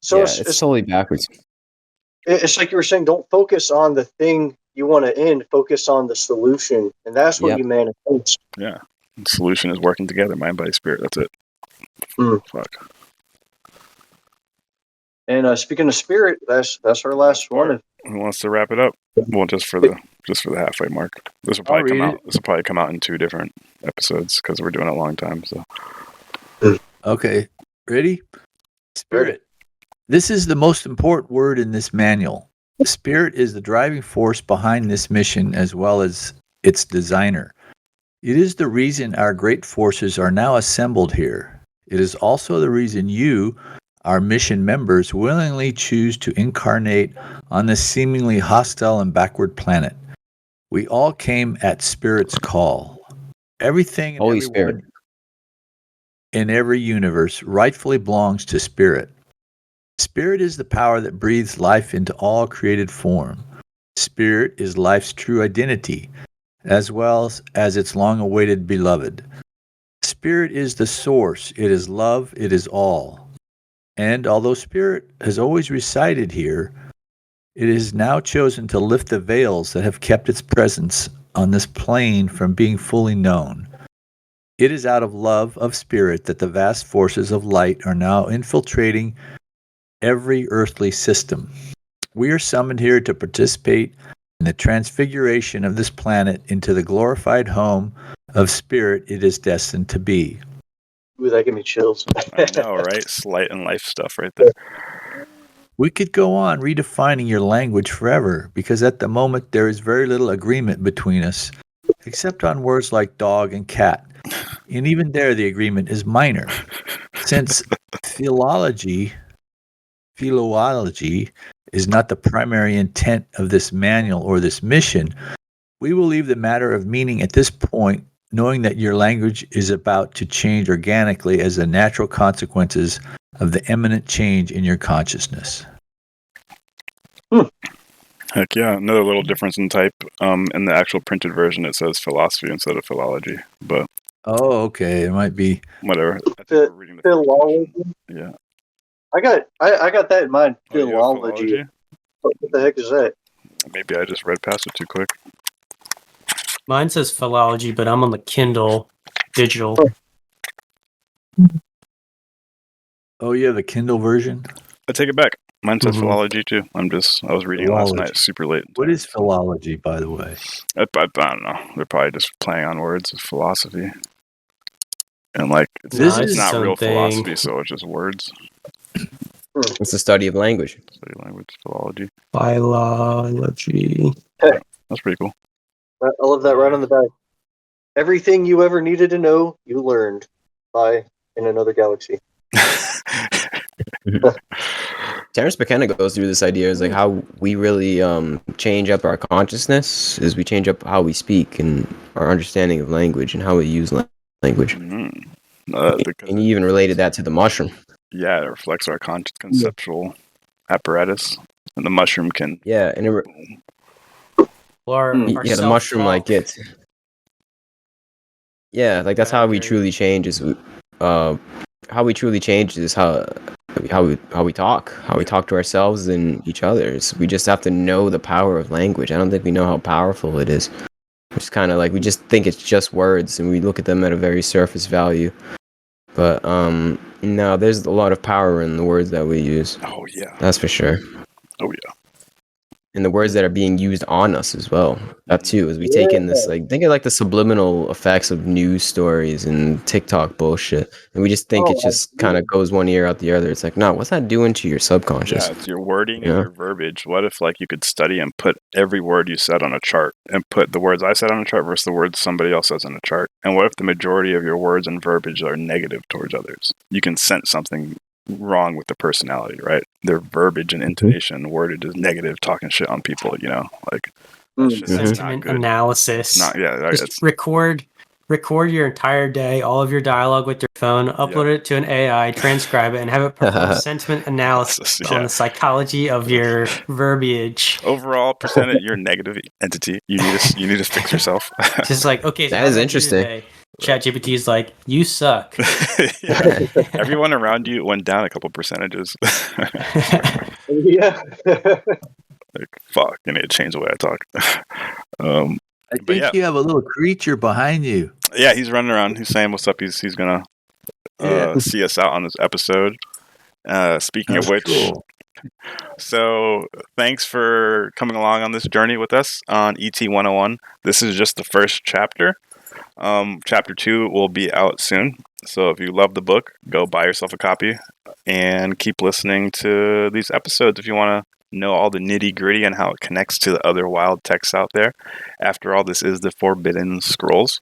So it's totally backwards. It's like you were saying, don't focus on the thing you want to end, focus on the solution. And that's what you manifest. Yeah. The solution is working together, mind, body, spirit. That's it. Fuck. And speaking of spirit, that's our last one. Who wants to wrap it up? Well, just for the halfway mark. This will probably come out. This will probably come out in 2 different episodes because we're doing it a long time. So. Okay, ready? Spirit. This is the most important word in this manual. Spirit is the driving force behind this mission as well as its designer. It is the reason our great forces are now assembled here. It is also the reason you, our mission members, willingly choose to incarnate on this seemingly hostile and backward planet. We all came at Spirit's call. Everything and Holy Spirit in every universe rightfully belongs to Spirit. Spirit is the power that breathes life into all created form. Spirit is life's true identity, as well as its long-awaited beloved. Spirit is the source. It is love. It is all. And although Spirit has always resided here, it is now chosen to lift the veils that have kept its presence on this plane from being fully known. It is out of love of Spirit that the vast forces of light are now infiltrating every earthly system. We are summoned here to participate in the transfiguration of this planet into the glorified home of Spirit it is destined to be. Ooh, that gave me chills. I know, right? Slight and life stuff right there. We could go on redefining your language forever, because at the moment there is very little agreement between us, except on words like dog and cat. And even there the agreement is minor. Since philology is not the primary intent of this manual or this mission, We will leave the matter of meaning at this point, knowing that your language is about to change organically as the natural consequences of the imminent change in your consciousness. Heck yeah, another little difference in type. In the actual printed version, it says philosophy instead of philology, but Oh, okay. It might be. whatever. I think we're reading the first Philology. edition. Yeah. I got that in mind. Oh, you have Philology. What the heck is that? Maybe I just read past it too quick. Mine says philology, but I'm on the Kindle digital. Oh, yeah, the Kindle version. I take it back. Mine says Mhm. philology too. I was reading it last night, Philology. super late. What is philology, by the way? I don't know. They're probably just playing on words of philosophy. And like, it's, This it's is not real something. philosophy, so it's just words. It's the study of language. Study language, philology. Philology. That's pretty cool. I love that right on the back. Everything you ever needed to know, you learned by In Another Galaxy. Terrence McKenna goes through this idea is like how we really change up our consciousness is we change up how we speak and our understanding of language and how we use language. Because And you even related that to the mushroom. yeah, it reflects our conceptual apparatus, and the mushroom can. Yeah, and Or yeah, the mushroom like gets. Yeah, like that's how we truly change. Is how we truly change is how we talk, how we talk to ourselves and each other. So we just have to know the power of language. I don't think we know how powerful it is. It's kind of like we just think it's just words, and we look at them at a very surface value. But no, there's a lot of power in the words that we use. Oh yeah. That's for sure. Oh yeah. And the words that are being used on us as well. That too, as we take in this, like, think of like the subliminal effects of news stories and TikTok bullshit, and we just think it just kind of goes one ear out the other. It's like, no, what's that doing to your subconscious? Yeah, it's your wording Yeah. and your verbiage. What if like you could study and put every word you said on a chart, and put the words I said on a chart versus the words somebody else says on a chart? And what if the majority of your words and verbiage are negative towards others? You can sense something wrong with the personality, right? Their verbiage and intonation, worded as negative, talking shit on people, like that's just that's not Sentiment good. analysis. Not right. Just record your entire day, all of your dialogue with your phone, upload it to an AI, transcribe it, and have it perform sentiment analysis on the psychology of your verbiage. Overall percentage, you're a negative entity. You need to fix yourself. Just like, okay, so That how is did I do interesting. today? ChatGPT is like, you suck. Yeah. Everyone around you went down a couple percentages. Yeah. Like, fuck, I need to change the way I talk. I think you have a little creature behind you. Yeah, he's running around. He's saying what's up. He's gonna see us out on this episode. Speaking of which, cool. So thanks for coming along on this journey with us on ET 101. This is just the first chapter. Chapter 2 will be out soon. So if you love the book, go buy yourself a copy and keep listening to these episodes if you want to know all the nitty gritty and how it connects to the other wild texts out there. After all, this is the Forbidden Scrolls.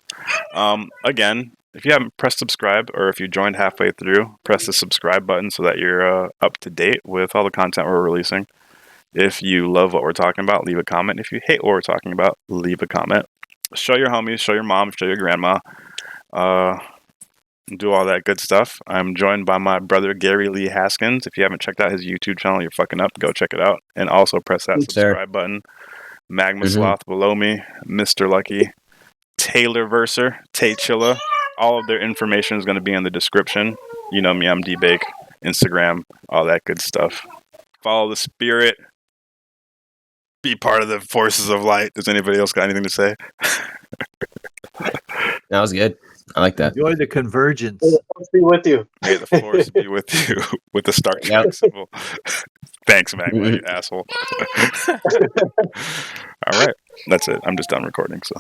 Again, if you haven't pressed subscribe, or if you joined halfway through, press the subscribe button so that you're up to date with all the content we're releasing. If you love what we're talking about, leave a comment. If you hate what we're talking about, leave a comment. Show your homies, show your mom, show your grandma. Do all that good stuff. I'm joined by my brother, Gary Lee Haskins. If you haven't checked out his YouTube channel, you're fucking up. Go check it out. And also press that subscribe button. Magma Sloth below me, Mr. Lucky, Taylor Verser, Tay Chilla. All of their information is going to be in the description. You know me, I'm D-Bake, Instagram, all that good stuff. Follow the spirit. Be part of the forces of light. Does anybody else got anything to say? That was good. I like that. Enjoy the convergence. Let's be with you. May the force be with you with the Star Trek symbol. Thanks, Magma, you asshole. All right. That's it. I'm just done recording, so.